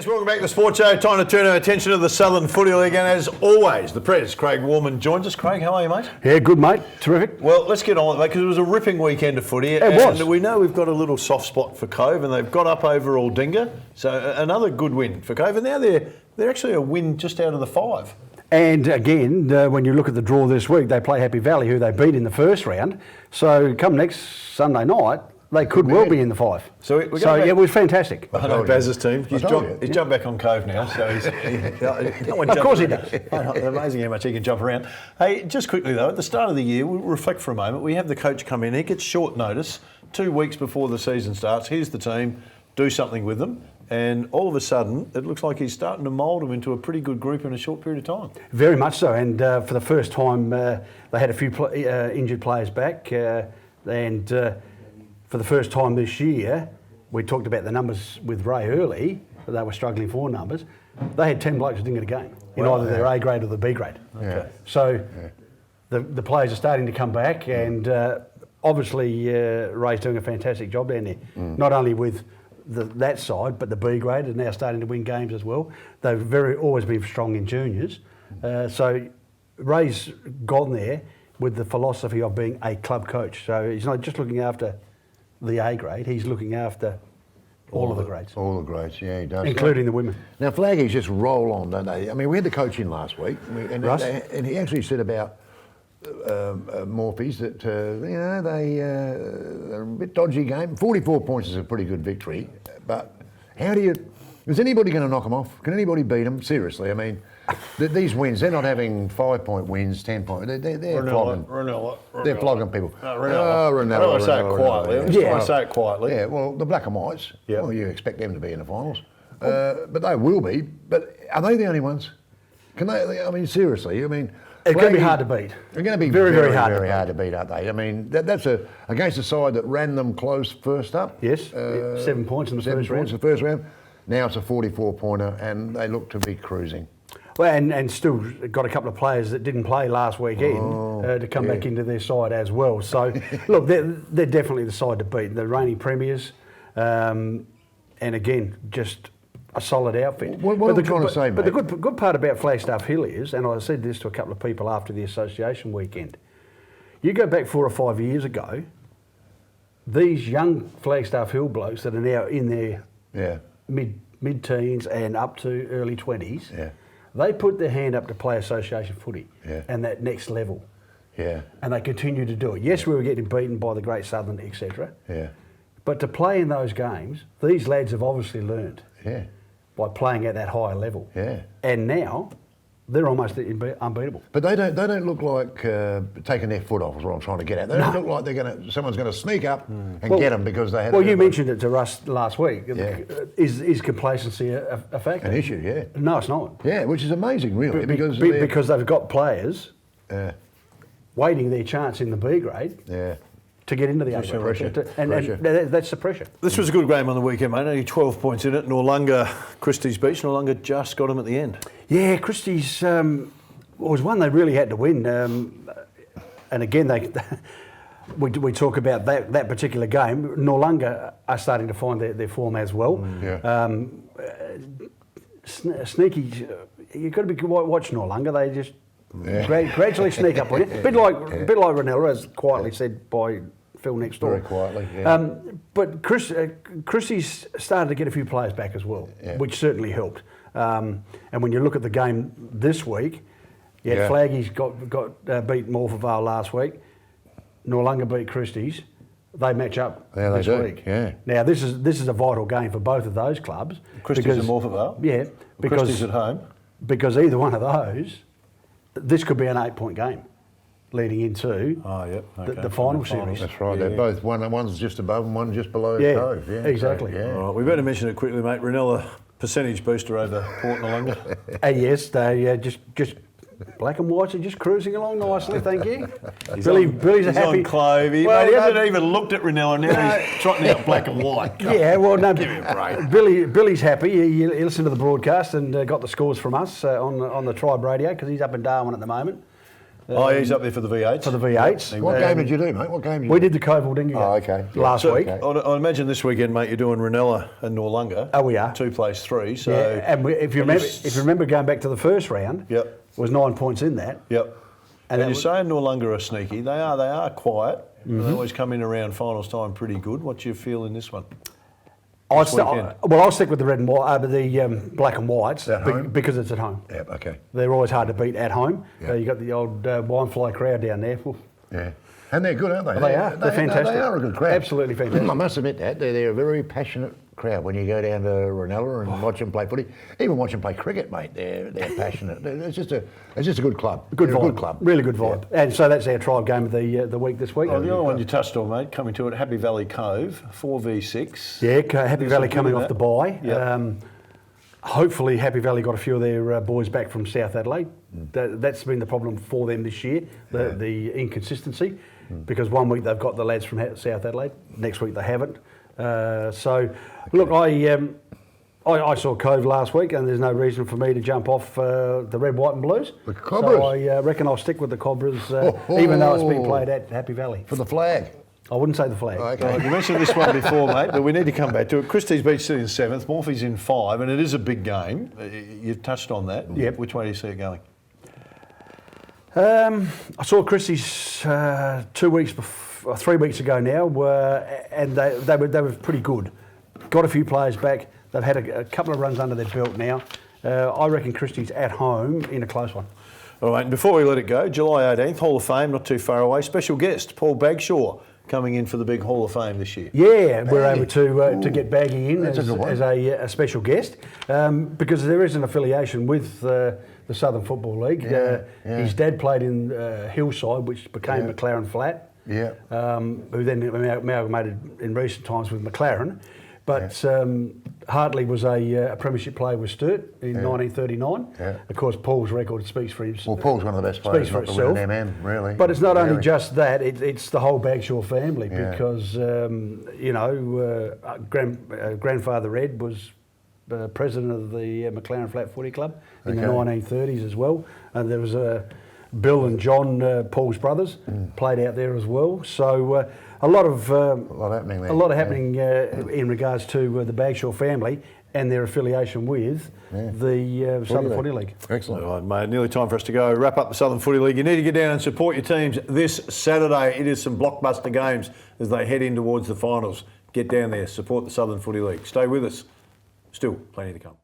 Yes, welcome back to the Sports Show. Time to turn our attention to the Southern Footy League, and as always, the Prez, Craig Warman, joins us. Craig, how are you, mate? Yeah, good, mate. Terrific. Well, let's get on with it, mate, because it was a ripping weekend of footy. It was. And we know we've got a little soft spot for Cove, and they've got up over Aldinga, so another good win for Cove. And now they're actually a win just out of the 5. And again, when you look at the draw this week, they play Happy Valley, who they beat in the first round. So come next Sunday night, they could well be in the 5. So yeah, it was fantastic. I know Baz's team. He's jumped back on Cove now, so of course he does. Amazing how much he can jump around. Hey, just quickly though, at the start of the year, we'll reflect for a moment. We have the coach come in. He gets short notice, 2 weeks before the season starts. Here's the team. Do something with them. And all of a sudden, it looks like he's starting to mould them into a pretty good group in a short period of time. Very much so. And for the first time, they had a few injured players back. For the first time this year, we talked about the numbers with Ray early, but they were struggling for numbers. They had 10 blokes who didn't get a game in either their A grade or the B grade. Okay. So the players are starting to come back, and obviously Ray's doing a fantastic job down there, not only with that side, but the B grade is now starting to win games as well. They've always been strong in juniors. So Ray's gone there with the philosophy of being a club coach. So he's not just looking after the A grade, he's looking after all of the grades. All the grades, yeah, he does. Including the women. Now, Flaggies just roll on, don't they? I mean, we had the coach in last week, and he actually said about Morphe's that, they're a bit dodgy game. 44 points is a pretty good victory, but is anybody going to knock them off? Can anybody beat them? Seriously, I mean, these wins, they're not having 5-point wins, 10-point. They're flogging people. Renella. I don't want to say it quietly. I'm just trying to say it quietly. Yeah, well, the Black and Whites, well, you expect them to be in the finals. But they will be. But are they the only ones? Can they? I mean, seriously, I mean... It's going to be hard to beat. They're going to be very hard to beat, aren't they? I mean, that's against a side that ran them close first up. Yes, 7 points in the first round. 7 points in the first round. Now it's a 44-pointer, and they look to be cruising. Well, and still got a couple of players that didn't play last weekend to come back into their side as well. So, look, they're definitely the side to beat. The reigning premiers, and again, just a solid outfit. What are you trying to say, mate? But the good part about Flagstaff Hill is, and I said this to a couple of people after the association weekend, you go back 4 or 5 years ago, these young Flagstaff Hill blokes that are now in their mid-teens and up to early 20s, they put their hand up to play association footy and that next level. Yeah. And they continue to do it. Yes, we were getting beaten by the Great Southern, etc. Yeah. But to play in those games, these lads have obviously learned by playing at that higher level. Yeah. And now they're almost unbeatable. But they don't look like taking their foot off is what I'm trying to get at. They don't look like someone's going to sneak up and get them because they had. Well, you mentioned it to Russ last week. Yeah. Is complacency a factor? An issue, yeah. No, it's not. Yeah, which is amazing, really, because they've got players waiting their chance in the B grade. Yeah. To get into the A grade. And that's the pressure. This was a good game on the weekend, mate. Only 12 points in it. Noarlunga, Christie's beach. Noarlunga just got them at the end. Yeah, Christie's was one they really had to win. And again, we talk about that particular game. Noarlunga are starting to find their form as well. Sneaky, you've got to watch Noarlunga. They just gradually sneak up on you. A bit like Renella, as quietly said by Phil next door. Very quietly, yeah. But Christie's started to get a few players back as well, which certainly helped. And when you look at the game this week, Flaggies got beat Morphettvale last week. Noarlunga beat Christie's. They match up this week. Yeah. Now this is a vital game for both of those clubs. Christie's and Morphettvale. Yeah, because Christie's at home. Because either one of those, this could be an 8-point game leading into the final series. That's right. They're both one's just above and one's just below Cove. Yeah, exactly. So, all right, we better mention it quickly, mate. Renella percentage booster over Port Noarlunga. Yes, they just Black and Whites are just cruising along nicely, thank you. Billy's a happy. On Clove. He hasn't even looked at Renella, now he's trotting out Black and White. Yeah, well, no, give me a break. Billy's happy. He listened to the broadcast and got the scores from us on the Tribe Radio because he's up in Darwin at the moment. He's up there for the V8s. For the V8s. What game did you do, mate? What game did you We do? did the Coval Dingo Oh, okay. last So, week. I imagine this weekend, mate, you're doing Ranella and Noarlunga. Oh, we are. 2 plays 3. So Yeah, and if you remember going back to the first round, Yep. was 9 points in that. Yep. And And that you're saying Noarlunga are sneaky. They are quiet. Mm-hmm. They always come in around finals time pretty good. What do you feel in this one? I'll weekend. stick with the red and white, the black and whites At home? because it's at home. Yeah, okay. They're always hard to beat at home. Yeah. You got the old Winefly crowd down there. Oof. Yeah. And they're good, aren't they? They are. They're fantastic. They are a good crowd. Absolutely fantastic. I must admit that. They're a very passionate crowd when you go down to Ranella and watch them play footy. Even watch them play cricket, mate. They're passionate. It's just a good club. Good They're vibe. a good club. Really good vibe. And so that's our trial game of the week this week. Oh, the other one you touched on, mate, coming to it, Happy Valley Cove, 4v6. Yeah, Happy Valley some coming good in off the that. bye. Yep. Hopefully Happy Valley got a few of their boys back from South Adelaide. That's been the problem for them this year, the inconsistency, because 1 week they've got the lads from South Adelaide, next week they haven't. Look, I saw Cove last week, and there's no reason for me to jump off the red, white and blues. The Cobras. So I reckon I'll stick with the Cobras, even though it's being played at Happy Valley. For the flag. I wouldn't say the flag. Oh, okay. You mentioned this one before, mate, but we need to come back to it. Christie's Beach still in 7th, Morphy's in 5, and it is a big game. You've touched on that. Yep. Which way do you see it going? I saw Christie's 3 weeks ago now, and they were pretty good. Got a few players back. They've had a couple of runs under their belt now. I reckon Christie's at home in a close one. All right, and before we let it go, July 18th, Hall of Fame, not too far away. Special guest, Paul Bagshaw, coming in for the big Hall of Fame this year. Yeah, we're able to get Baggy in That's a good one. as a special guest because there is an affiliation with the Southern Football League. Yeah. His dad played in Hillside, which became McLaren Flat, Yeah. who then amalgamated in recent times with McLaren. But Hartley was a premiership player with Sturt in 1939. Yeah. Of course, Paul's record speaks for himself. Well, Paul's one of the best players Speaks for not to win itself. an MM, really. But it's not only Really. just that; it's the whole Bagshaw family Yeah. because grandfather Ed was president of the McLaren Flat Footy Club in the Okay. 1930s as well, and there was Bill and John, Paul's brothers, played out there as well. So a lot happening there. A lot happening in regards to the Bagshaw family and their affiliation with the Southern Footy League. Excellent. All right, mate, nearly time for us to go. Wrap up the Southern Footy League. You need to get down and support your teams this Saturday. It is some blockbuster games as they head in towards the finals. Get down there, support the Southern Footy League. Stay with us. Still plenty to come.